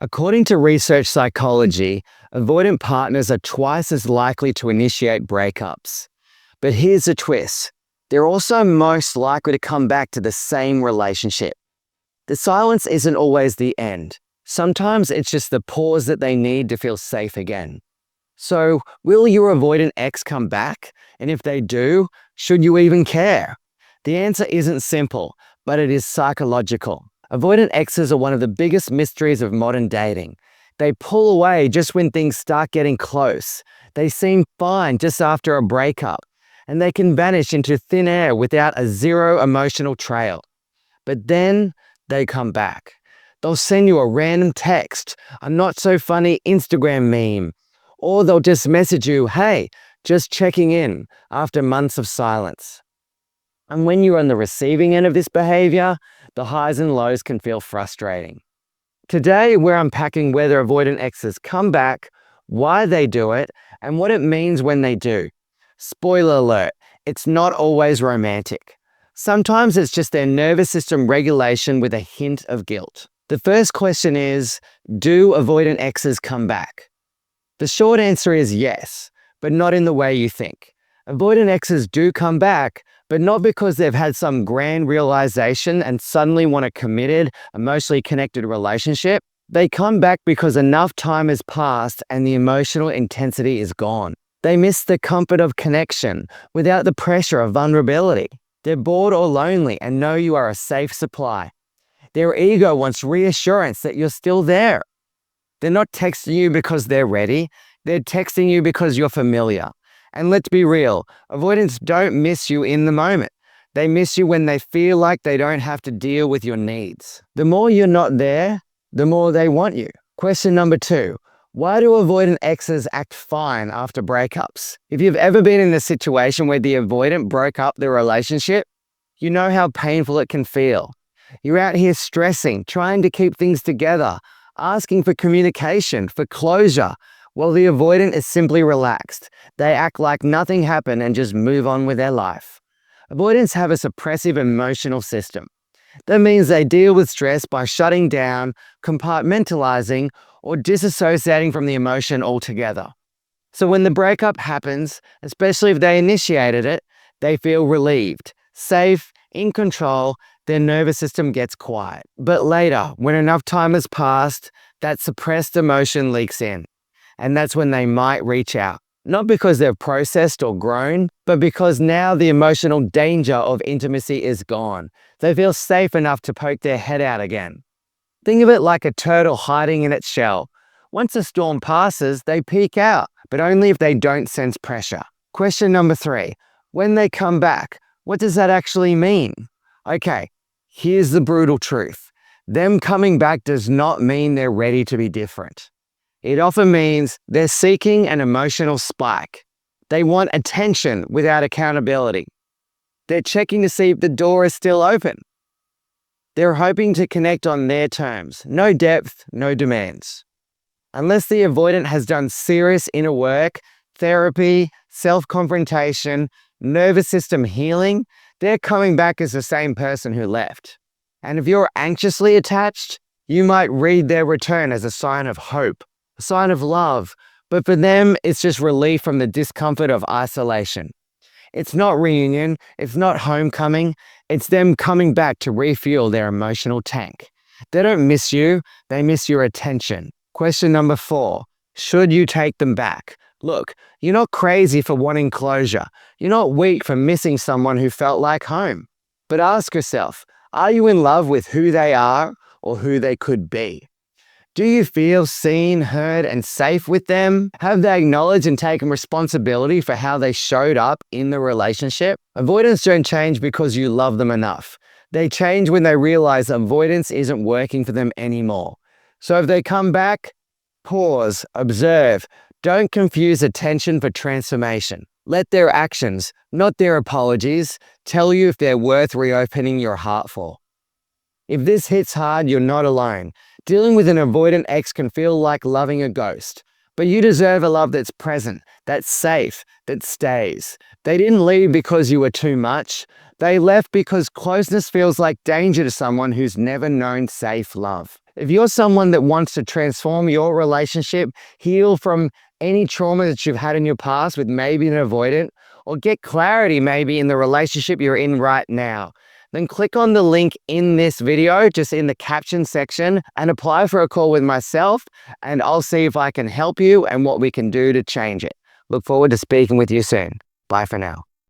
According to research psychology, avoidant partners are twice as likely to initiate breakups. But here's the twist. They're also most likely to come back to the same relationship. The silence isn't always the end. Sometimes it's just the pause that they need to feel safe again. So, will your avoidant ex come back? And if they do, should you even care? The answer isn't simple, but it is psychological. Avoidant exes are one of the biggest mysteries of modern dating. They pull away just when things start getting close. They seem fine just after a breakup, and they can vanish into thin air without a zero emotional trail. But then they come back. They'll send you a random text, a not so funny Instagram meme, or they'll just message you, "Hey, just checking in," after months of silence. And when you're on the receiving end of this behavior, the highs and lows can feel frustrating. Today, we're unpacking whether avoidant exes come back, why they do it, and what it means when they do. Spoiler alert, it's not always romantic. Sometimes it's just their nervous system regulation with a hint of guilt. The first question is, do avoidant exes come back? The short answer is yes, but not in the way you think. Avoidant exes do come back, but not because they've had some grand realization and suddenly want a committed, emotionally connected relationship. They come back because enough time has passed and the emotional intensity is gone. They miss the comfort of connection without the pressure of vulnerability. They're bored or lonely and know you are a safe supply. Their ego wants reassurance that you're still there. They're not texting you because they're ready. They're texting you because you're familiar. And let's be real, avoidants don't miss you in the moment. They miss you when they feel like they don't have to deal with your needs. The more you're not there, the more they want you. Question number 2. Why do avoidant exes act fine after breakups? If you've ever been in a situation where the avoidant broke up the relationship, you know how painful it can feel. You're out here stressing, trying to keep things together, asking for communication, for closure. Well, the avoidant is simply relaxed. They act like nothing happened and just move on with their life. Avoidants have a suppressive emotional system. That means they deal with stress by shutting down, compartmentalizing, or disassociating from the emotion altogether. So when the breakup happens, especially if they initiated it, they feel relieved, safe, in control. Their nervous system gets quiet. But later, when enough time has passed, that suppressed emotion leaks in. And that's when they might reach out. Not because they've processed or grown, but because now the emotional danger of intimacy is gone. They feel safe enough to poke their head out again. Think of it like a turtle hiding in its shell. Once a storm passes, they peek out, but only if they don't sense pressure. Question number 3. When they come back, what does that actually mean? Okay, here's the brutal truth. Them coming back does not mean they're ready to be different. It often means they're seeking an emotional spike. They want attention without accountability. They're checking to see if the door is still open. They're hoping to connect on their terms. No depth, no demands. Unless the avoidant has done serious inner work, therapy, self-confrontation, nervous system healing, they're coming back as the same person who left. And if you're anxiously attached, you might read their return as a sign of hope, a sign of love, but for them, it's just relief from the discomfort of isolation. It's not reunion, it's not homecoming, it's them coming back to refuel their emotional tank. They don't miss you, they miss your attention. Question number 4, should you take them back? Look, you're not crazy for wanting closure. You're not weak for missing someone who felt like home. But ask yourself, are you in love with who they are or who they could be? Do you feel seen, heard, and safe with them? Have they acknowledged and taken responsibility for how they showed up in the relationship? Avoidants don't change because you love them enough. They change when they realize avoidance isn't working for them anymore. So if they come back, pause, observe. Don't confuse attention for transformation. Let their actions, not their apologies, tell you if they're worth reopening your heart for. If this hits hard, you're not alone. Dealing with an avoidant ex can feel like loving a ghost, but you deserve a love that's present, that's safe, that stays. They didn't leave because you were too much. They left because closeness feels like danger to someone who's never known safe love. If you're someone that wants to transform your relationship, heal from any trauma that you've had in your past with maybe an avoidant, or get clarity maybe in the relationship you're in right now, then click on the link in this video, just in the caption section, and apply for a call with myself, and I'll see if I can help you and what we can do to change it. Look forward to speaking with you soon. Bye for now.